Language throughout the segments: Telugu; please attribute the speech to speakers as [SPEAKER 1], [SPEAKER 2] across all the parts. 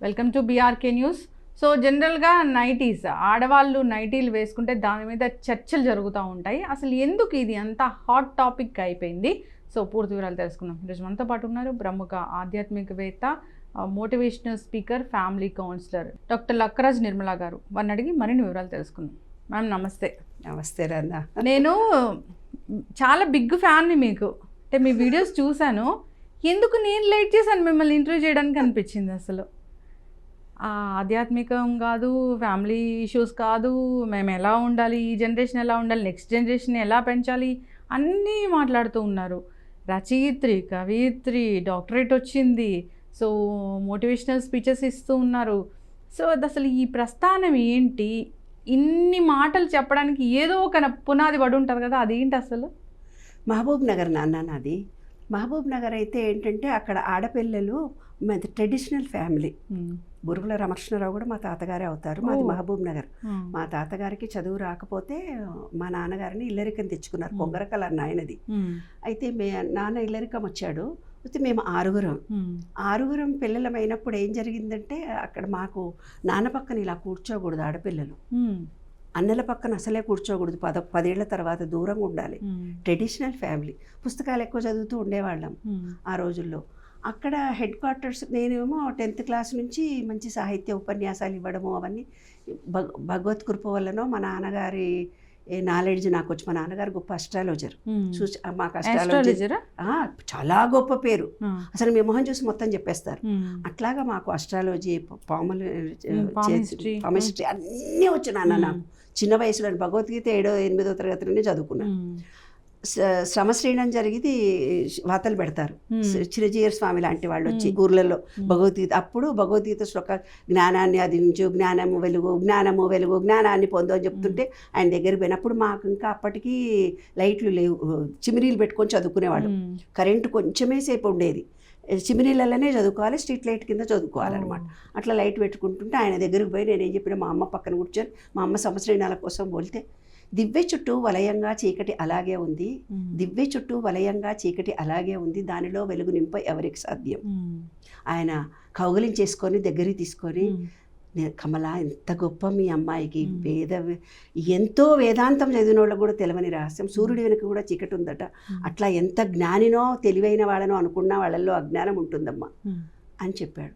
[SPEAKER 1] Welcome to BRK news. So జనరల్గా నైటీస్, ఆడవాళ్ళు నైటీలు వేసుకుంటే దాని మీద చర్చలు జరుగుతూ ఉంటాయి. అసలు ఎందుకు ఇది అంత హాట్ టాపిక్ అయిపోయింది? సో పూర్తి వివరాలు తెలుసుకుందాం. ఈరోజు మనతో పాటు ఉన్నారు ప్రముఖ ఆధ్యాత్మికవేత్త, motivational speaker, family counsellor doctor Lakkaraj Nirmala గారు. వారిని అడిగి మరిన్ని వివరాలు తెలుసుకుందాం. మ్యామ్ నమస్తే.
[SPEAKER 2] నమస్తే రందా.
[SPEAKER 1] నేను చాలా బిగ్ ఫ్యాన్ని మీకు, అంటే మీ వీడియోస్ చూశాను. ఎందుకు నేను లేట్ చేశాను మిమ్మల్ని ఇంటర్వ్యూ చేయడానికి అనిపించింది. అసలు ఆధ్యాత్మికం కాదు, ఫ్యామిలీ ఇష్యూస్ కాదు, మేము ఎలా ఉండాలి, ఈ జనరేషన్ ఎలా ఉండాలి, నెక్స్ట్ జనరేషన్ ఎలా పెంచాలి అన్నీ మాట్లాడుతూ ఉన్నారు. రచయిత్రి, కవయిత్రి, డాక్టరేట్ వచ్చింది. సో మోటివేషనల్ స్పీచెస్ ఇస్తూ ఉన్నారు. సో అది అసలు ఈ ప్రస్థానం ఏంటి? ఇన్ని మాటలు చెప్పడానికి ఏదో ఒక పునాది పడి ఉంటుంది కదా, అదేంటి అసలు?
[SPEAKER 2] మహబూబ్ నగర్ నాది. మహబూబ్ నగర్ అయితే ఏంటంటే అక్కడ ఆడపిల్లలు మాది ట్రెడిషనల్ ఫ్యామిలీ. బురుగుల రామకృష్ణరావు కూడా మా తాతగారే అవుతారు. మాది మహబూబ్ నగర్. మా తాతగారికి చదువు రాకపోతే మా నాన్నగారిని ఇల్లరికం తెచ్చుకున్నారు. పొంగరకల నాయనది. అయితే నాన్న ఇల్లరికం వచ్చాడు. అయితే మేము ఆరుగురం పిల్లలమైనప్పుడు ఏం జరిగిందంటే అక్కడ మాకు నాన్న పక్కన ఇలా కూర్చోకూడదు ఆడపిల్లలు, అన్నల పక్కన అసలే కూర్చోకూడదు. 10 ఏళ్ల తర్వాత దూరంగా ఉండాలి. Traditional family. పుస్తకాలు ఎక్కువ చదువుతూ ఉండేవాళ్ళం ఆ రోజుల్లో. అక్కడ హెడ్ క్వార్టర్స్, నేనేమో 10th క్లాస్ నుంచి మంచి సాహిత్య ఉపన్యాసాలు ఇవ్వడము, అవన్నీ భగవత్ కృప వల్లనో మా నాన్నగారి నాలెడ్జ్ నాకు వచ్చి, మా నాన్నగారు గొప్ప అస్ట్రాలజర్. మాకు అస్ట్రాలజర్ చాలా గొప్ప పేరు. అసలు మీ మొహం చూసి మొత్తం చెప్పేస్తారు. అట్లాగా మాకు అస్ట్రాలజీ, పామిస్ట్రీ అన్నీ వచ్చు నాన్న. నాకు చిన్న వయసులో భగవద్గీత 7వ 8వ తరగతిలోనే చదువుకున్నాను. శ్రమశ్రీణం జరిగింది, వాతలు పెడతారు. చిరజీయర్ స్వామి లాంటి వాళ్ళు వచ్చి ఊర్లలో భగవద్గీత, అప్పుడు భగవద్గీత శ్లోక జ్ఞానాన్ని అదించు, జ్ఞానము వెలుగు, జ్ఞానాన్ని పొందు అని చెప్తుంటే ఆయన దగ్గరికి పోయినప్పుడు మాకు ఇంకా అప్పటికి లైట్లు లేవు, చిమిరీలు పెట్టుకొని చదువుకునేవాళ్ళు. కరెంటు కొంచెమే సేపు ఉండేది. చిమిరీలలోనే చదువుకోవాలి, స్ట్రీట్ లైట్ కింద చదువుకోవాలన్నమాట. అట్లా లైట్ పెట్టుకుంటుంటే ఆయన దగ్గరికి పోయి నేనేం చెప్పిన, మా అమ్మ పక్కన కూర్చొని మా అమ్మ సంవత్సరాల కోసం పోలితే, దివ్య చుట్టూ వలయంగా చీకటి అలాగే ఉంది, దివ్య చుట్టూ వలయంగా చీకటి అలాగే ఉంది, దానిలో వెలుగు నింప ఎవరికి సాధ్యం. ఆయన కౌగిలించేసుకొని దగ్గరికి తీసుకొని, కమలా ఎంత గొప్ప మీ అమ్మాయికి, ఎంతో వేదాంతం చదివిన వాళ్ళకు కూడా తెలియని రహస్యం, సూర్యుడి వెనుక కూడా చీకటి ఉందట. అట్లా ఎంత జ్ఞానినో తెలివైన వాళ్ళనో అనుకున్న వాళ్ళల్లో అజ్ఞానం ఉంటుందమ్మా అని చెప్పాడు.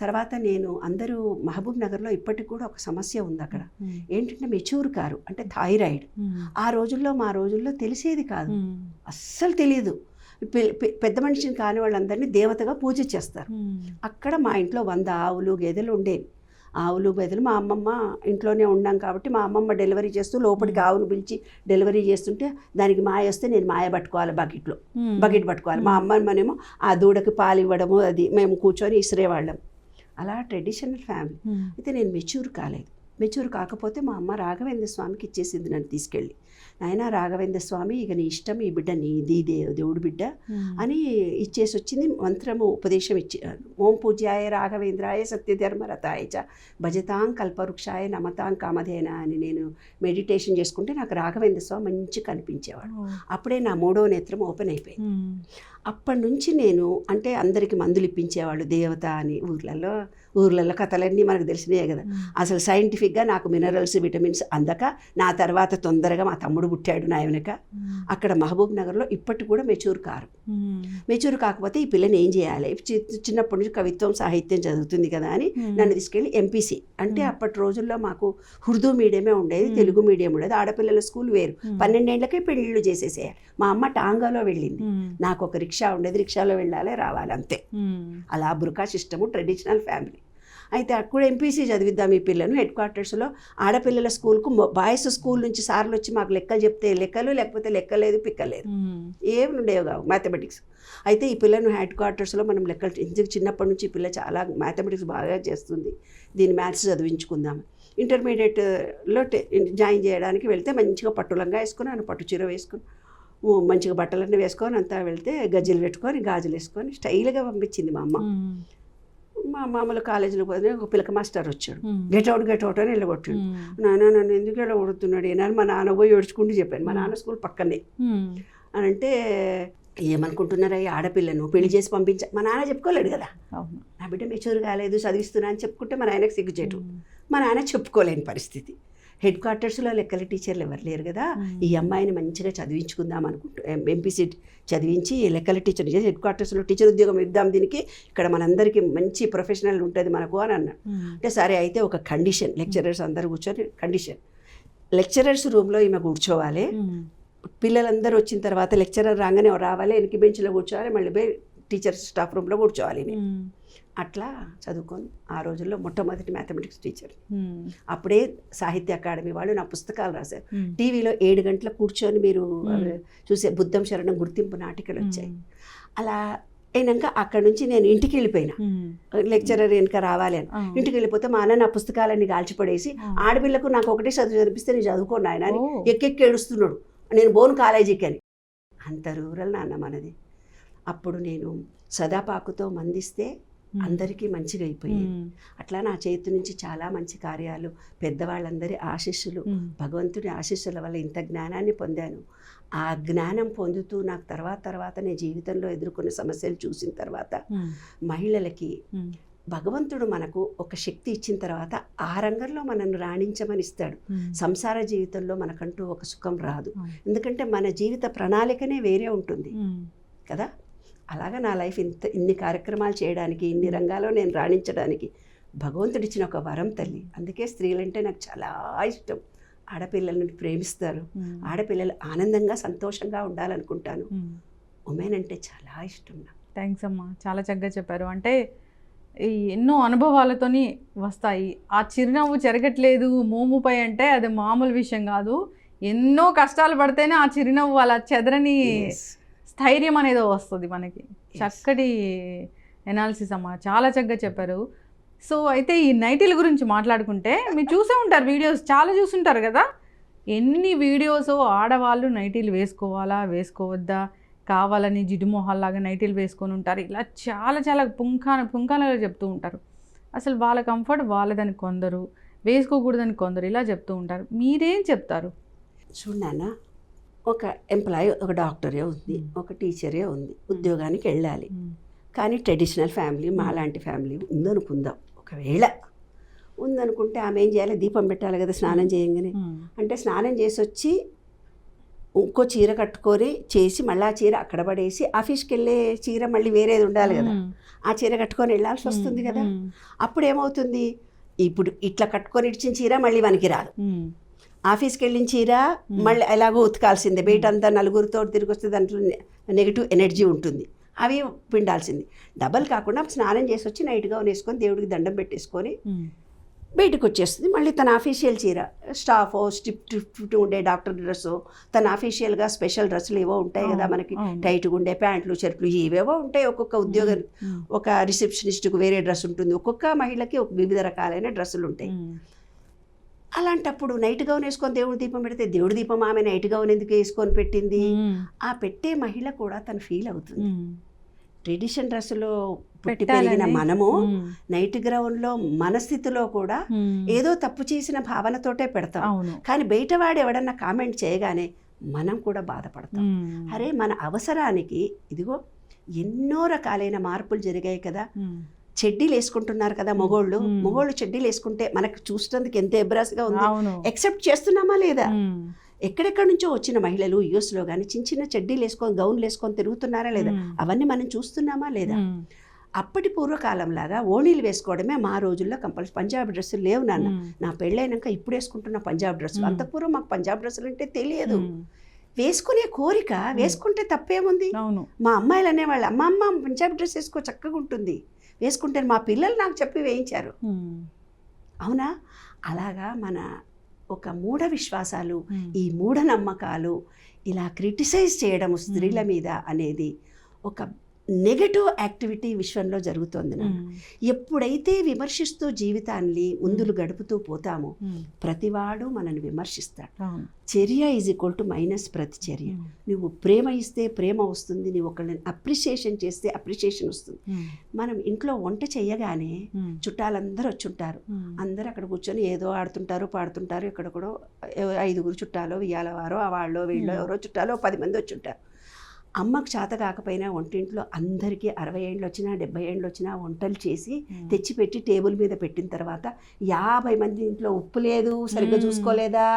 [SPEAKER 2] తర్వాత నేను అందరూ మహబూబ్ నగర్లో ఇప్పటికి కూడా ఒక సమస్య ఉంది అక్కడ. ఏంటంటే మెచ్యూర్ కారు, అంటే థైరాయిడ్. మా రోజుల్లో తెలిసేది కాదు, అస్సలు తెలియదు. పెద్ద మనిషిని కాని వాళ్ళందరినీ దేవతగా పూజ చేస్తారు. అక్కడ మా ఇంట్లో 100 ఆవులు గేదెలు ఉండేవి. ఆవులు గేదెలు మా అమ్మమ్మ ఇంట్లోనే ఉన్నాం కాబట్టి మా అమ్మమ్మ డెలివరీ చేస్తూ లోపలికి ఆవును పిలిచి డెలివరీ చేస్తుంటే దానికి మాయ వస్తే నేను మాయ పట్టుకోవాలి, బకెట్ పట్టుకోవాలి. మా అమ్మమ్మనేమో ఆ దూడకి పాలు ఇవ్వడము, అది మేము కూర్చొని ఇసిరేవాళ్ళం. అలా ట్రెడిషనల్ ఫ్యామిలీ. అయితే నేను మెచ్యూర్ కాకపోతే మా అమ్మ రాఘవేంద్ర స్వామికి ఇచ్చేసింది నన్ను తీసుకెళ్ళి. నాయన రాఘవేంద్ర స్వామి, ఇక నీ ఇష్టం, ఈ బిడ్డ నీది, దేవుడు బిడ్డ అని ఇచ్చేసి వచ్చింది. మంత్రము ఉపదేశం ఇచ్చాను. ఓం పూజ్యాయ రాఘవేంద్రాయ సత్యధర్మరతాయ చ భజతాం కల్పవృక్షాయ నమతాం కామధేన అని నేను మెడిటేషన్ చేసుకుంటే నాకు రాఘవేంద్ర స్వామి మంచి కనిపించేవాడు. అప్పుడే నా 3వ నేత్రం ఓపెన్ అయిపోయింది. అప్పటి నుంచి నేను, అంటే అందరికీ మందులు ఇప్పించేవాళ్ళు దేవత అని. ఊర్లలో కథలన్నీ మనకు తెలిసినాయే కదా. అసలు సైంటిఫిక్గా నాకు మినరల్స్, విటమిన్స్ అందక నా తర్వాత తొందరగా మా తమ్ముడు పుట్టాడు నా వెనక. అక్కడ మహబూబ్ నగర్లో ఇప్పటికి కూడా మెచ్యూర్ కాకపోతే ఈ పిల్లని ఏం చేయాలి, చిన్నప్పటి నుంచి కవిత్వం సాహిత్యం చదువుతుంది కదా అని నన్ను తీసుకెళ్ళి ఎంపీసీ, అంటే అప్పటి రోజుల్లో మాకు ఉర్దూ మీడియమే ఉండేది, తెలుగు మీడియం ఉండేది. ఆడపిల్లల స్కూల్ వేరు. 12 ఏళ్లకే పెళ్ళిళ్ళు చేసేసేయాలి. మా అమ్మ టాంగాలో వెళ్ళింది, నాకు ఒక రిక్షా ఉండేది, రిక్షాలో వెళ్ళాలి రావాలి అంతే. అలా బుర్కా సిస్టము, ట్రెడిషనల్ ఫ్యామిలీ. అయితే అక్కడ ఎంపీసీ చదివిద్దాం ఈ పిల్లను. హెడ్ క్వార్టర్స్లో ఆడపిల్లల స్కూల్కు బాయ్స్ స్కూల్ నుంచి సార్లు వచ్చి మాకు లెక్కలు చెప్తే లెక్కలు, లేకపోతే లెక్కలేదు పిక్కలేదు, ఏమి ఉండేవి కావు, మ్యాథమెటిక్స్. అయితే ఈ పిల్లను హెడ్ క్వార్టర్స్లో మనం లెక్కలు, ఎందుకు చిన్నప్పటి నుంచి ఈ పిల్ల చాలా మ్యాథమెటిక్స్ బాగా చేస్తుంది, దీన్ని మ్యాథ్స్ చదివించుకుందాం. ఇంటర్మీడియట్లో జాయిన్ చేయడానికి వెళ్తే మంచిగా పట్టులంగా వేసుకుని, పట్టు చీర వేసుకుని, మంచిగా బట్టలన్నీ వేసుకొని అంతా వెళ్తే గజ్జలు పెట్టుకొని గాజులు వేసుకొని స్టైల్గా పంపించింది మా అమ్మ. మా మామూలు కాలేజీలో పోతే ఒక పిల్లక మాస్టర్ వచ్చాడు, గెట్ అవుట్ అని వెళ్ళగొట్టాడు. నాన్న నన్ను ఎందుకు వెళ్ళగొడుతున్నాడు ఏనాడు, మా నాన్న పోయి ఏడ్చుకుంటూ చెప్పాను. మా నాన్న స్కూల్ పక్కనే అని అంటే, ఏమనుకుంటున్నారా ఈ ఆడపిల్లను పెళ్లి చేసి పంపించా మా నాన్న చెప్పుకోలేడు కదా,
[SPEAKER 1] అవును.
[SPEAKER 2] నా బిడ్డ మెచ్యూర్ కాలేదు చదివిస్తున్నా అని చెప్పుకుంటే మా నాయనకు సిగ్గుచేటు, మా నాన్న చెప్పుకోలేని పరిస్థితి. హెడ్ క్వార్టర్స్లో లెక్కల టీచర్లు ఎవరు లేరు కదా, ఈ అమ్మాయిని మంచిగా చదివించుకుందాం అనుకుంటూ ఎంపీసీ చదివించి లెక్కల టీచర్ చేసి హెడ్ క్వార్టర్స్లో టీచర్ ఉద్యోగం ఇద్దాం, దీనికి ఇక్కడ మనందరికీ మంచి ప్రొఫెషనల్ ఉంటుంది మనకు అని అన్నాడు. అంటే సరే అయితే ఒక కండిషన్, లెక్చరర్స్ అందరూ కూర్చొని కండిషన్, లెక్చరర్స్ రూమ్లో ఈమె కూర్చోవాలి, పిల్లలందరూ వచ్చిన తర్వాత లెక్చరర్ రాగానే రావాలి, వెనక బెంచ్లో కూర్చోవాలి, మళ్ళీ పోయి టీచర్ స్టాఫ్ రూమ్లో కూర్చోవాలి. అట్లా చదువుకొని ఆ రోజుల్లో మొట్టమొదటి మ్యాథమెటిక్స్ టీచర్. అప్పుడే సాహిత్య అకాడమీ వాళ్ళు నా పుస్తకాలు రాశారు. టీవీలో 7 గంటల కూర్చొని మీరు చూసే బుద్ధం శరణం గుర్తింపు నాటికలు వచ్చాయి. అలా అయినాక అక్కడ నుంచి నేను ఇంటికి వెళ్ళిపోయినా, లెక్చరర్ వెనక రావాలి అని. ఇంటికి వెళ్ళిపోతే మా అన్న నా పుస్తకాలన్నీ గాల్చిపడేసి, ఆడపిల్లకు నాకు ఒకటే చదువు చదివిస్తే నేను చదువుకోను ఆయన అని ఎక్కెక్కి ఏడుస్తున్నాడు, నేను బోను కాలేజీకి అని. అంత రూరల్ నాన్న మనది. అప్పుడు నేను సదాపాకుతో మందిస్తే అందరికీ మంచిగా అయిపోయింది. అట్లా నా చేతి నుంచి చాలా మంచి కార్యాలు, పెద్దవాళ్ళందరి ఆశీస్సులు, భగవంతుడి ఆశీస్సుల వల్ల ఇంత జ్ఞానాన్ని పొందాను. ఆ జ్ఞానం పొందుతూ నాకు తర్వాత నేను జీవితంలో ఎదుర్కొన్న సమస్యలు చూసిన తర్వాత మహిళలకి భగవంతుడు మనకు ఒక శక్తి ఇచ్చిన తర్వాత ఆ రంగంలో మనల్ని రాణించమని ఇస్తాడు. సంసార జీవితంలో మనకంటూ ఒక సుఖం రాదు, ఎందుకంటే మన జీవిత ప్రణాళికనే వేరే ఉంటుంది కదా. అలాగా నా లైఫ్ ఇన్ని కార్యక్రమాలు చేయడానికి, ఇన్ని రంగాల్లో నేను రాణించడానికి భగవంతుడు ఇచ్చిన ఒక వరం తల్లి. అందుకే స్త్రీలంటే నాకు చాలా ఇష్టం. ఆడపిల్లల్ని ప్రేమిస్తారు, ఆడపిల్లలు ఆనందంగా సంతోషంగా ఉండాలనుకుంటాను. ఉమెన్ అంటే చాలా ఇష్టం నాకు.
[SPEAKER 1] థ్యాంక్స్ అమ్మా, చాలా చక్కగా చెప్పారు. అంటే ఈ ఎన్నో అనుభవాలతోని వస్తాయి. ఆ చిరునవ్వు చెరగట్లేదు మోముపై అంటే అది మామూలు విషయం కాదు. ఎన్నో కష్టాలు పడితేనే ఆ చిరునవ్వు అలా చెదరని స్థైర్యం అనేది వస్తుంది మనకి. చక్కటి ఎనాలిసిస్ అమ్మా, చాలా చక్కగా చెప్పారు. సో అయితే ఈ నైటీల గురించి మాట్లాడుకుంటే మీరు చూసే ఉంటారు, వీడియోస్ చాలా చూసుంటారు కదా. ఎన్ని వీడియోస్ ఆడవాళ్ళు నైటీలు వేసుకోవాలా వేసుకోవద్దా, కావాలని జిడ్డుమొహాల్లాగా నైటీలు వేసుకొని ఉంటారు, ఇలా చాలా పుంఖాలుగా చెప్తూ ఉంటారు. అసలు వాళ్ళ కంఫర్ట్ వాళ్ళదని కొందరు, వేసుకోకూడదని కొందరు ఇలా చెప్తూ ఉంటారు. మీరేం చెప్తారు?
[SPEAKER 2] చూడన్నా, ఒక ఎంప్లాయీ, ఒక డాక్టరే ఉంది, ఒక టీచరే ఉంది, ఉద్యోగానికి వెళ్ళాలి. కానీ ట్రెడిషనల్ ఫ్యామిలీ, మాలాంటి ఫ్యామిలీ ఉందనుకుందాం. ఒకవేళ ఉందనుకుంటే ఆమె ఏం చేయాలి? దీపం పెట్టాలి కదా స్నానం చేయంగానే. అంటే స్నానం చేసి వచ్చి ఇంకో చీర కట్టుకొని చేసి మళ్ళీ ఆ చీర అక్కడ పడేసి ఆఫీస్కి వెళ్ళే చీర మళ్ళీ వేరేది ఉండాలి కదా, ఆ చీర కట్టుకొని వెళ్ళాల్సి వస్తుంది కదా. అప్పుడు ఏమవుతుంది? ఇప్పుడు ఇట్లా కట్టుకొని ఇచ్చిన చీర మళ్ళీ మనకి రాదు. ఆఫీస్కి వెళ్ళిన చీర మళ్ళీ ఎలాగో ఉతకాల్సిందే, బయట అంతా నలుగురితో తిరిగి వస్తే దాంట్లో నెగిటివ్ ఎనర్జీ ఉంటుంది, అవి పిండాల్సింది. డబల్ కాకుండా స్నానం చేసి వచ్చి నైట్ గౌన్ వేసుకొని దేవుడికి దండం పెట్టేసుకొని బయటకు వచ్చేస్తుంది. మళ్ళీ తన ఆఫీషియల్ చీర, స్టాఫ్ స్టిఫ్ట్ ఉండే డాక్టర్ డ్రెస్సు, తన ఆఫీషియల్గా స్పెషల్ డ్రెస్సులు ఏవో ఉంటాయి కదా మనకి, టైట్గా ఉండే ప్యాంట్లు చెరుపులు ఇవేవో ఉంటాయి. ఒక్కొక్క ఉద్యోగం, ఒక రిసెప్షనిస్ట్కు వేరే డ్రెస్ ఉంటుంది, ఒక్కొక్క మహిళకి ఒక వివిధ రకాలైన డ్రెస్సులు ఉంటాయి. అలాంటప్పుడు నైట్ గౌన్ వేసుకొని దేవుడి దీపం పెడితే దేవుడి దీపం ఆమె నైట్ గౌన్ ఎందుకు వేసుకొని పెట్టింది? ఆ పెట్టే మహిళ కూడా తను ఫీల్ అవుతుంది. ట్రెడిషన్ డ్రెస్సులో పుట్టి పెరిగిన మనము నైట్ గ్రౌండ్లో మన స్థితిలో కూడా ఏదో తప్పు చేసిన భావనతోటే పెడతాం. కానీ బయటవాడు ఎవడన్నా కామెంట్ చేయగానే మనం కూడా బాధపడతాం. అరే మన అవసరానికి ఎన్నో రకాలైన మార్పులు జరిగాయి కదా. చెడ్డీలు వేసుకుంటున్నారు కదా మగోళ్ళు చెడ్డీలు వేసుకుంటే మనకు చూసినందుకు ఎంత ఎబ్రాస్గా ఉంది, ఎక్సెప్ట్ చేస్తున్నామా లేదా? ఎక్కడెక్కడి నుంచో వచ్చిన మహిళలు యూఎస్లో కానీ చిన్న చెడ్డీలు వేసుకొని గౌన్లు వేసుకొని తిరుగుతున్నారా లేదా? అవన్నీ మనం చూస్తున్నామా లేదా? అప్పటి పూర్వకాలంలాగా ఓణీలు వేసుకోవడమే మా రోజుల్లో కంపల్సరీ. పంజాబ్ డ్రెస్సులు లేవు నాన్న, నా పెళ్ళైనాక ఇప్పుడు వేసుకుంటున్న పంజాబ్ డ్రెస్సులు. అంతపూర్వం మాకు పంజాబ్ డ్రెస్సులు అంటే తెలియదు. వేసుకునే కోరిక, వేసుకుంటే తప్పేముంది? మా అమ్మాయిలు అనేవాళ్ళు, అమ్మ పంజాబ్ డ్రెస్ వేసుకో చక్కగా ఉంటుంది, వేసుకుంటే మా పిల్లలు నాకు చెప్పి వేయించారు. అవునా? అలాగా మన ఒక మూఢ విశ్వాసాలు, ఈ మూఢనమ్మకాలు, ఇలా క్రిటిసైజ్ చేయడం స్త్రీల మీద అనేది ఒక నెగటివ్ యాక్టివిటీ విశ్వంలో జరుగుతోంది. ఎప్పుడైతే విమర్శిస్తూ జీవితాన్ని ముందులు గడుపుతూ పోతామో ప్రతివాడు మనల్ని విమర్శిస్తాడు. చర్య = మైనస్ ప్రతిచర్య. నువ్వు ప్రేమ ఇస్తే ప్రేమ వస్తుంది, నువ్వు ఒకళ్ళని అప్రిషియేషన్ చేస్తే అప్రిషియేషన్ వస్తుంది. మనం ఇంట్లో వంట చేయగానే చుట్టాలందరూ వచ్చుంటారు, అందరూ అక్కడ కూర్చొని ఏదో ఆడుతుంటారు పాడుతుంటారు. ఎక్కడెక్కడో 5 చుట్టాలో ఇయ్యాల వారో వాళ్ళో వీళ్ళో ఎవరో చుట్టాలో 10 మంది వచ్చుంటారు. అమ్మకు చేత కాకపోయినా వంటింట్లో అందరికీ 60 ఏళ్ళు వచ్చినా 70 ఏళ్ళు వచ్చినా వంటలు చేసి తెచ్చిపెట్టి టేబుల్ మీద పెట్టిన తర్వాత 50 మంది ఇంట్లో ఉప్పు లేదు, సరిగ్గా చూసుకోలేదా,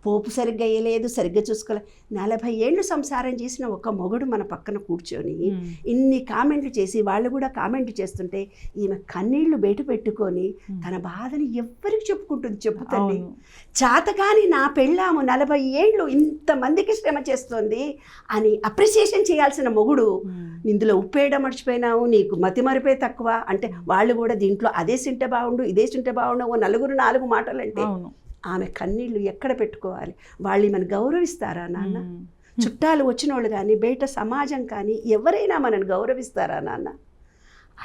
[SPEAKER 2] పోపు సరిగ్గా వేయలేదు, సరిగ్గా చూసుకోలేదు. 40 ఏళ్ళు సంసారం చేసిన ఒక మొగుడు మన పక్కన కూర్చొని ఇన్ని కామెంట్లు చేసి వాళ్ళు కూడా కామెంట్లు చేస్తుంటే ఈమె కన్నీళ్లు బయట పెట్టుకొని తన బాధని ఎవ్వరికి చెప్పుకుంటుంది? చెప్పుతండి. చేతకాని నా పెళ్ళాము 40 ఏళ్ళు ఇంతమందికి శ్రమ చేస్తుంది అని అప్రిసియేషన్ చేయాల్సిన మొగుడు ఇందులో ఉప్పేయడం మర్చిపోయినావు, నీకు మతి మరిపోయి తక్కువ అంటే వాళ్ళు కూడా దీంట్లో అదే తింటే బాగుండు, ఇదే తింటే బాగుండు, ఓ నలుగురు 4 మాటలంటే ఆమె కన్నీళ్లు ఎక్కడ పెట్టుకోవాలి? వాళ్ళు ఈమెను గౌరవిస్తారా నాన్న? చుట్టాలు వచ్చిన వాళ్ళు కానీ బయట సమాజం కానీ ఎవరైనా మనల్ని గౌరవిస్తారా నాన్న?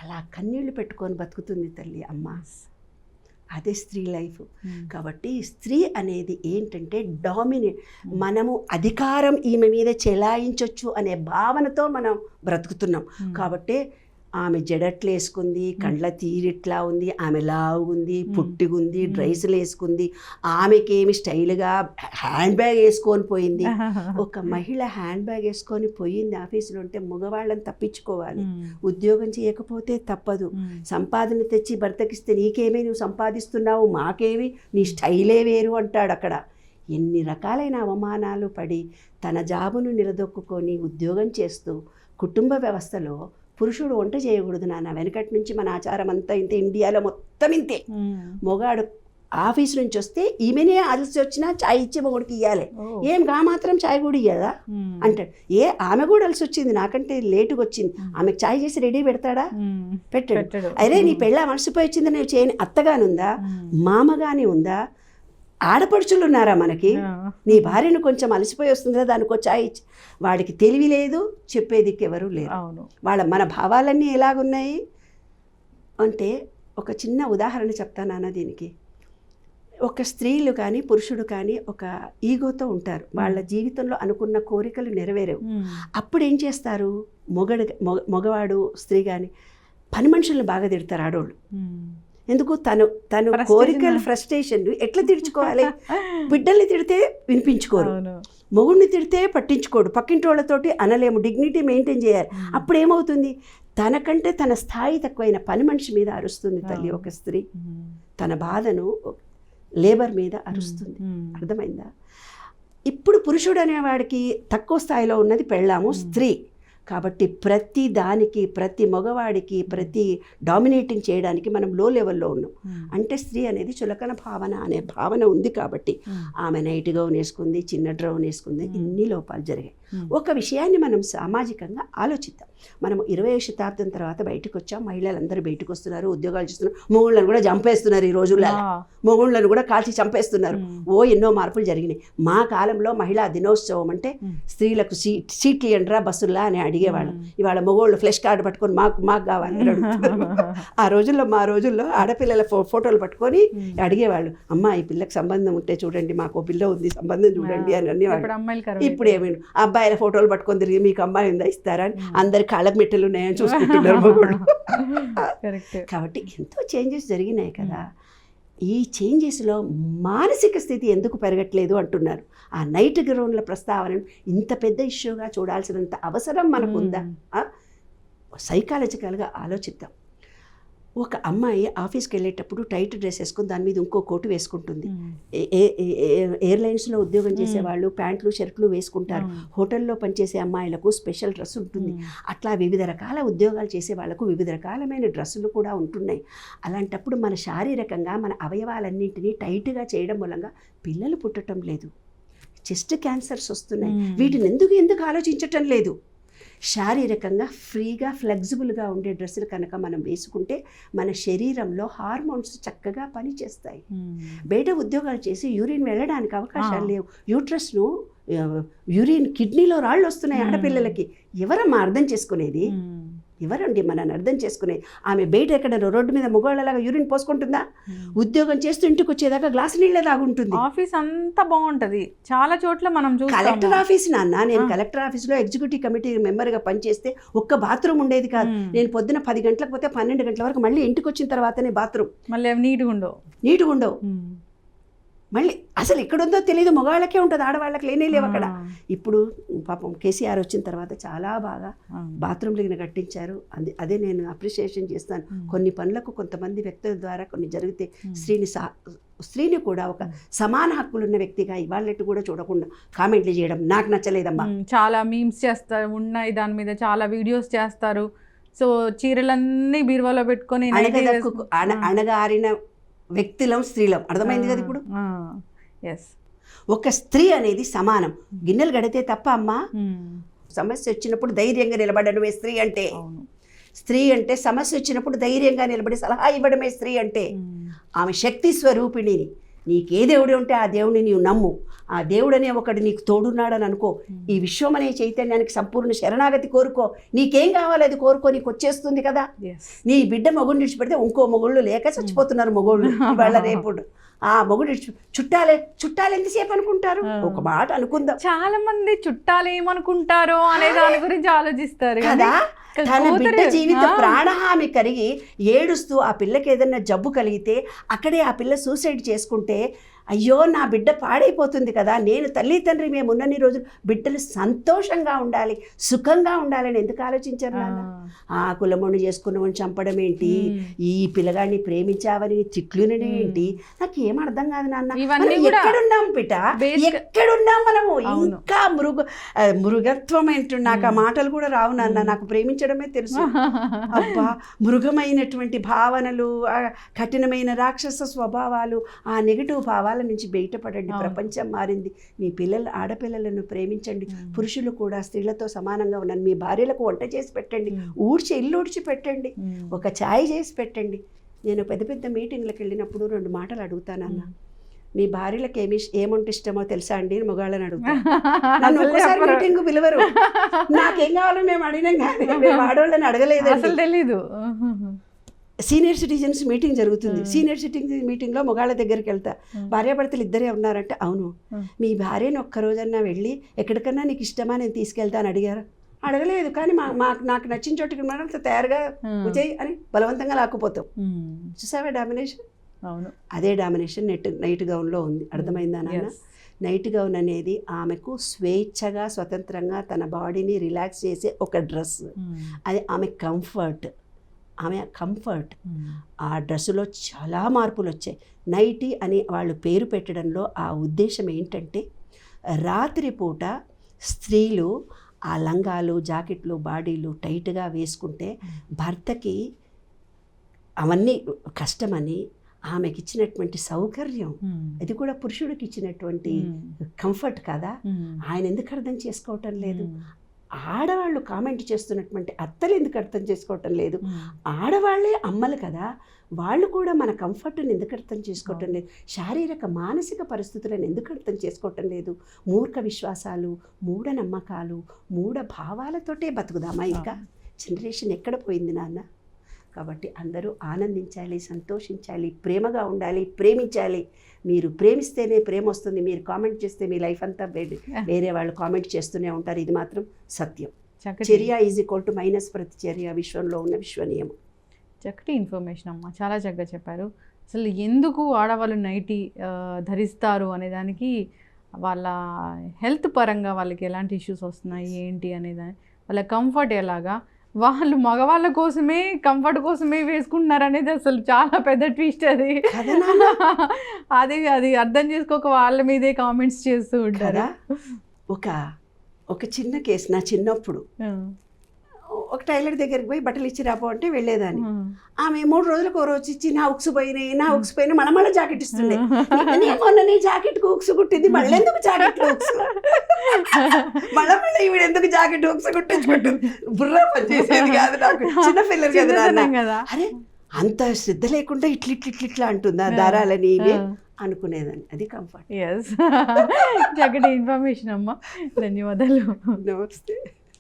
[SPEAKER 2] అలా కన్నీళ్లు పెట్టుకొని బతుకుతుంది తల్లి అమ్మ. అదే స్త్రీ లైఫ్. కాబట్టి స్త్రీ అనేది ఏంటంటే డామినేట్, మనము అధికారం ఈమె మీద చెలాయించవచ్చు అనే భావనతో మనం బ్రతుకుతున్నాం. కాబట్టి ఆమె జడట్లు వేసుకుంది, కండ్ల తీరిట్లా ఉంది, ఆమె లావుగుంది, పుట్టిగుంది, డ్రైసులు వేసుకుంది, ఆమెకేమి స్టైల్గా హ్యాండ్ బ్యాగ్ వేసుకొని పోయింది. ఒక మహిళ హ్యాండ్ బ్యాగ్ వేసుకొని పోయింది ఆఫీసులో ఉంటే మగవాళ్ళని తప్పించుకోవాలి. ఉద్యోగం చేయకపోతే తప్పదు. సంపాదన తెచ్చి భర్తకిస్తే నీకేమీ, నువ్వు సంపాదిస్తున్నావు, మాకేమి, నీ స్టైలే వేరు అంటాడు అక్కడ. ఎన్ని రకాలైన అవమానాలు పడి తన జాబును నిలదొక్కుని ఉద్యోగం చేస్తూ కుటుంబ వ్యవస్థలో పురుషుడు వంట చేయకూడదు నాన్న. వెనకటి నుంచి మన ఆచారం అంతా ఇంతే, ఇండియాలో మొత్తం ఇంతే. మొగాడు ఆఫీస్ నుంచి వస్తే ఈమెనే అలసి వచ్చినా చాయ్ ఇచ్చి మొగుడికి ఇవ్వాలి. ఏం గా మాత్రం చాయ్ కూడా ఇయ్యదా అంటాడు. ఆమె కూడా అలసి వచ్చింది, నాకంటే లేటుగా వచ్చింది, ఆమెకు చాయ్ చేసి రెడీ పెడతాడా? పెట్టాడు. అరే నీ పెళ్ళ మర్చిపోయి వచ్చింది, నేను చేయని అత్తగానుందా, మామగాని ఉందా, ఆడపడుచులు ఉన్నారా మనకి? నీ భార్యను కొంచెం అలసిపోయి వస్తుంది కదా, దానికి చాయ్ ఇచ్చి. వాడికి తెలివి లేదు, చెప్పేదికి ఎవరు లేరు. మన భావాలన్నీ ఎలాగున్నాయి అంటే, ఒక చిన్న ఉదాహరణ చెప్తానన్న దీనికి. ఒక స్త్రీలు కానీ పురుషుడు కానీ ఒక ఈగోతో ఉంటారు. వాళ్ళ జీవితంలో అనుకున్న కోరికలు నెరవేరవు. అప్పుడు ఏం చేస్తారు? మగవాడు స్త్రీ కానీ పని మనుషులను బాగా తిడతారు ఆడోళ్ళు. ఎందుకు? తను కోరికల ఫ్రస్ట్రేషన్ ఎట్లా తీర్చుకోవాలి? బిడ్డల్ని తిడితే వినిపించుకోరు, మొగుడిని తిడితే పట్టించుకోడు, పక్కింటి వాళ్ళతోటి అనలేము, డిగ్నిటీ మెయింటైన్ చేయాలి. అప్పుడు ఏమవుతుంది? తనకంటే తన స్థాయి తక్కువైన పని మనిషి మీద అరుస్తుంది తల్లి. ఒక స్త్రీ తన బాధను లేబర్ మీద అరుస్తుంది. అర్థమైందా? ఇప్పుడు పురుషుడు అనేవాడికి తక్కువ స్థాయిలో ఉన్నది పెళ్ళాము, స్త్రీ. కాబట్టి ప్రతి దానికి, ప్రతి మగవాడికి, ప్రతి డామినేటింగ్ చేయడానికి మనం లో లెవెల్లో ఉన్నాం. అంటే స్త్రీ అనేది చులకన భావన అనే భావన ఉంది. కాబట్టి ఆమె నైట్ గౌన్ వేసుకుంది, చిన్న డ్రౌన్ వేసుకుంది, ఇన్ని లోపాలు జరిగాయి. ఒక విషయాన్ని మనం సామాజికంగా ఆలోచిద్దాం. మనం 20వ శతాబ్దం తర్వాత బయటకు వచ్చాం, మహిళలందరూ బయటకు వస్తున్నారు, ఉద్యోగాలు చేస్తున్నారు, మొగుళ్ళను కూడా చంపేస్తున్నారు. ఈ రోజుల్లో మొగుళ్ళను కూడా కాల్చి చంపేస్తున్నారు. ఎన్నో మార్పులు జరిగినాయి. మా కాలంలో మహిళా దినోత్సవం అంటే స్త్రీలకు సీట్లు ఎండ్రా బస్సుల్లా అని అడిగేవాళ్ళం. ఇవాళ మొగోళ్ళు ఫ్లెష్ కార్డు పట్టుకొని మాకు కావాలి. ఆ రోజుల్లో, మా రోజుల్లో ఆడపిల్లల ఫోటోలు పట్టుకొని అడిగేవాళ్ళు, అమ్మ ఈ పిల్లకి సంబంధం ఉంటే చూడండి, మాకు పిల్ల ఉంది, సంబంధం చూడండి అని అనేవాళ్ళు. ఇప్పుడు ఏమైనా అబ్బాయిల ఫోటోలు పట్టుకొని తిరిగి మీకు అమ్మాయి ఉందా ఇస్తారా అని అందరి కాళ్ళకు మెట్టెలు ఉన్నాయని చూసుకుంటున్నారు మొగోళ్ళు. కాబట్టి ఎంతో చేంజెస్ జరిగినాయి కదా. ఈ చేంజెస్లో మానసిక స్థితి ఎందుకు పెరగట్లేదు అంటున్నారు. ఆ నైట్ గౌన్ల ప్రస్తావనను ఇంత పెద్ద ఇష్యూగా చూడాల్సినంత అవసరం మనకుందా? సైకాలజికల్గా ఆలోచిద్దాం. ఒక అమ్మాయి ఆఫీస్కి వెళ్ళేటప్పుడు టైట్ డ్రెస్ వేసుకుని దాని మీద ఇంకో కోటు వేసుకుంటుంది. ఎయిర్లైన్స్లో ఉద్యోగం చేసేవాళ్ళు ప్యాంట్లు షర్ట్లు వేసుకుంటారు. హోటల్లో పనిచేసే అమ్మాయిలకు స్పెషల్ డ్రెస్ ఉంటుంది. అట్లా వివిధ రకాల ఉద్యోగాలు చేసే వాళ్ళకు వివిధ రకాలమైన డ్రెస్సులు కూడా ఉంటున్నాయి. అలాంటప్పుడు మన శారీరకంగా మన అవయవాలన్నింటినీ టైట్గా చేయడం మూలంగా పిల్లలు పుట్టడం లేదు, చెస్ట్ క్యాన్సర్స్ వస్తున్నాయి. వీటిని ఎందుకు ఆలోచించటం లేదు? శారీరకంగా ఫ్రీగా ఫ్లెక్సిబుల్గా ఉండే డ్రెస్సులు కనుక మనం వేసుకుంటే మన శరీరంలో హార్మోన్స్ చక్కగా పనిచేస్తాయి. బయట ఉద్యోగాలు చేసి యూరిన్ వెళ్ళడానికి అవకాశాలు లేవు. యూరిన్ కిడ్నీలో రాళ్ళు వస్తున్నాయి ఆడపిల్లలకి. ఎవరమ్మా అర్థం చేసుకునేది? ఎవరండి మనని అర్థం చేసుకునేది? ఆమె బయట ఎక్కడ రోడ్డు మీద మగవాళ్ళలాగా యూరిన్ పోసుకుంటుందా? ఉద్యోగం చేస్తూ ఇంటికి వచ్చేదాకా గ్లాసు నీళ్ళే తాగుంటుంది.
[SPEAKER 1] ఆఫీస్ అంతా బాగుంటుంది. చాలా చోట్ల మనం
[SPEAKER 2] కలెక్టర్ ఆఫీస్ నాన్న, నేను కలెక్టర్ ఆఫీస్లో ఎగ్జిక్యూటివ్ కమిటీ మెంబర్గా పనిచేస్తే ఒక్క బాత్రూమ్ ఉండేది కాదు. నేను పొద్దున 10 గంటలకు పోతే 12 గంటల వరకు మళ్ళీ ఇంటికి వచ్చిన తర్వాతనే బాత్రూమ్.
[SPEAKER 1] మళ్ళీ నీట్గా ఉండవు.
[SPEAKER 2] మళ్ళీ అసలు ఎక్కడుందో తెలియదు, మగవాళ్ళకే ఉంటుంది, ఆడవాళ్ళకి లేనే లేవు అక్కడ. ఇప్పుడు పాపం కేసీఆర్ వచ్చిన తర్వాత చాలా బాగా బాత్రూమ్లు కట్టించారు. అదే నేను అప్రిషియేషన్ చేస్తాను. కొన్ని పనులకు కొంతమంది వ్యక్తుల ద్వారా కొన్ని జరిగితే స్త్రీని కూడా ఒక సమాన హక్కులున్న వ్యక్తిగా ఇవాళట్టు కూడా చూడకుండా కామెంట్లు చేయడం నాకు నచ్చలేదమ్మా.
[SPEAKER 1] చాలా మీమ్స్ చేస్తారు, ఉన్నాయి దాని మీద చాలా వీడియోస్ చేస్తారు. సో చీరలన్నీ బీరువాలో పెట్టుకొని
[SPEAKER 2] అణగారిన వ్యక్తులం స్త్రీలం, అర్థమైంది కదా ఇప్పుడు.
[SPEAKER 1] ఎస్,
[SPEAKER 2] ఒక స్త్రీ అనేది సమానం. గిన్నెలు గడితే తప్ప అమ్మా, సమస్య వచ్చినప్పుడు ధైర్యంగా నిలబడడమే స్త్రీ అంటే. స్త్రీ అంటే సమస్య వచ్చినప్పుడు ధైర్యంగా నిలబడి సలహా ఇవ్వడమే స్త్రీ అంటే. ఆమె శక్తి స్వరూపిణిని. నీకే దేవుడు ఉంటే ఆ దేవుడిని నీవు నమ్ము. ఆ దేవుడనే ఒకడు నీకు తోడున్నాడని అనుకో. ఈ విశ్వం అనే చైతన్యానికి సంపూర్ణ శరణాగతి కోరుకో. నీకేం కావాలి అది కోరుకో, నీకు వచ్చేస్తుంది కదా. నీ బిడ్డ మొగుడు విడిచిపెడితే ఇంకో మొగుళ్ళు లేక చచ్చిపోతున్నారు మొగుళ్ళు ఇవాళ రేపు. ఆ మొగుడు చుట్టాలు ఎంతసేపు అనుకుంటారు? ఒక మాట అనుకుందాం,
[SPEAKER 1] చాలా మంది చుట్టాలు ఏమనుకుంటారో అనే దాని గురించి ఆలోచిస్తారు
[SPEAKER 2] కదా. తన బిడ్డ జీవిత ప్రాణహాని కలిగి ఏడుస్తూ ఆ పిల్లకి ఏదైనా జబ్బు కలిగితే అక్కడే ఆ పిల్ల సూసైడ్ చేసుకుంటే అయ్యో నా బిడ్డ పాడైపోతుంది కదా, నేను తల్లి తండ్రి మేము ఉన్నన్ని రోజులు బిడ్డలు సంతోషంగా ఉండాలి, సుఖంగా ఉండాలని ఎందుకు ఆలోచించారు నాన్న? ఆ కులమొండి చేసుకున్నవని చంపడం ఏంటి, ఈ పిల్లగాడిని ప్రేమించావని తిట్లునే ఏంటి, నాకు ఏం అర్థం కాదు నాన్న. ఎక్కడున్నాం బిడ్డ, ఎక్కడున్నాం మనము? ఇంకా మృగత్వం ఏంటి, నాకు ఆ మాటలు కూడా రావు నాన్న, నాకు ప్రేమించడమే తెలుసు. అబ్బా, మృగమైనటువంటి భావనలు, కఠినమైన రాక్షస స్వభావాలు, ఆ నెగిటివ్ భావాలు నుంచి బయటపడండి. ప్రపంచం మారింది. మీ ఆడపిల్లలను ప్రేమించండి. పురుషులు కూడా స్త్రీలతో సమానంగా ఉన్నారు. మీ భార్యలకు వంట చేసి పెట్టండి, ఇల్లు ఊడ్చి పెట్టండి, ఒక ఛాయ్ చేసి పెట్టండి. నేను పెద్ద పెద్ద మీటింగ్లకు వెళ్ళినప్పుడు 2 మాటలు అడుగుతానన్న. మీ భార్యలకు ఏమంటే ఇష్టమో తెలుసా అండి? మొగాళ్ళని అడుగుతాను. నన్ను ఒక్కసారి మీటింగ్ పిలవరు. నాకేం కావాలో మేము అడిగినాం కానీ మేము ఆడవాళ్ళని అడగలేదు.
[SPEAKER 1] తెలీదు.
[SPEAKER 2] సీనియర్ సిటిజన్స్ మీటింగ్ జరుగుతుంది. సీనియర్ సిటిజన్ మీటింగ్లో మొగాళ్ళ దగ్గరికి వెళ్తా. భార్యాభర్తలు ఇద్దరే ఉన్నారంటే, అవును, మీ భార్యను ఒక్కరోజన్నా వెళ్ళి ఎక్కడికన్నా నీకు ఇష్టమా నేను తీసుకెళ్తాను అడిగారా? అడగలేదు. కానీ నాకు నచ్చిన చోటుకి మనం తయారుగా విజయ్ అని బలవంతంగా లాక్కుపోతాం. చూసావా డామినేషన్? అవును, అదే డామినేషన్ నైట్ గౌన్లో ఉంది. అర్థమైందా నాన్న? నైట్ గౌన్ అనేది ఆమెకు స్వేచ్ఛగా స్వతంత్రంగా తన బాడీని రిలాక్స్ చేసే ఒక డ్రెస్. అది ఆమె కంఫర్ట్. ఆ డ్రెస్సులో చాలా మార్పులు వచ్చాయి. నైటీ అని వాళ్ళు పేరు పెట్టడంలో ఆ ఉద్దేశం ఏంటంటే, రాత్రిపూట స్త్రీలు ఆ లంగాలు జాకెట్లు బాడీలు టైట్గా వేసుకుంటే భర్తకి అవన్నీ కష్టమని ఆమెకి ఇచ్చినటువంటి సౌకర్యం, అది కూడా పురుషుడికి ఇచ్చినటువంటి కంఫర్ట్ కదా. ఆయన ఎందుకు అర్థం చేసుకోవటం లేదు? ఆడవాళ్ళు కామెంట్ చేస్తున్నటువంటి అత్తలు ఎందుకు అర్థం చేసుకోవటం లేదు? ఆడవాళ్లే అమ్మలు కదా, వాళ్ళు కూడా మన కంఫర్ట్ని ఎందుకు అర్థం చేసుకోవటం లేదు? శారీరక మానసిక పరిస్థితులను ఎందుకు అర్థం చేసుకోవటం లేదు? మూర్ఖ విశ్వాసాలు, మూఢనమ్మకాలు, మూఢ భావాలతోటే బతుకుదామా? ఇంకా జనరేషన్ ఎక్కడ పోయింది నాన్న? కాబట్టి అందరూ ఆనందించాలి, సంతోషించాలి, ప్రేమగా ఉండాలి, ప్రేమించాలి. మీరు ప్రేమిస్తేనే ప్రేమ వస్తుంది. మీరు కామెంట్ చేస్తే మీ లైఫ్ అంతా వేరే వాళ్ళు కామెంట్ చేస్తూనే ఉంటారు. ఇది మాత్రం సత్యం. చర్య ఈజ్ ఈక్వల్ టు మైనస్ ప్రతిచర్య, విశ్వంలో ఉన్న విశ్వనియమం.
[SPEAKER 1] చక్కటి ఇన్ఫర్మేషన్ అమ్మ, చాలా చక్కగా చెప్పారు. అసలు ఎందుకు ఆడవాళ్ళు నైటీ ధరిస్తారు అనే దానికి, వాళ్ళ హెల్త్ పరంగా వాళ్ళకి ఎలాంటి ఇష్యూస్ వస్తున్నాయి ఏంటి అనేదాన్ని, వాళ్ళ కంఫర్ట్ ఎలాగా, వాళ్ళు మగవాళ్ళ కోసమే కంఫర్ట్ కోసమే వేసుకుంటున్నారు అనేది అసలు చాలా పెద్ద ట్విస్ట్. అది అర్థం చేసుకోక వాళ్ళ మీదే కామెంట్స్ చేస్తూ ఉంటారా?
[SPEAKER 2] ఒక చిన్న కేసు. నా చిన్నప్పుడు ఒక టైలర్ దగ్గరికి పోయి బట్టలు ఇచ్చి రాపో అంటే వెళ్ళేదాన్ని. ఆమె 3 రోజులకు 1 రోజు ఇచ్చి నా ఉక్స్ పోయినాయి మళ్ళీ జాకెట్ ఇస్తుండే. మొన్న నీ జాకెట్ ఉక్స్ కుట్టింది, మళ్ళీ ఎందుకు జాకెట్ ఉక్స్, మళ్ళీ ఈవిడ ఎందుకు జాకెట్ ఉక్స్ కుట్టించుకుంటు బుర్ర పనిచేసేది కాదు నాకు. చిన్న పిల్లలు కదా, అరే అంత శ్రద్ధ లేకుండా ఇట్లా అంటుందా దారాలని అనుకునేదాన్ని. అది కంఫర్ట్.
[SPEAKER 1] చక్కటి ఇన్ఫర్మేషన్ అమ్మా, ధన్యవాదాలు.
[SPEAKER 2] నమస్తే.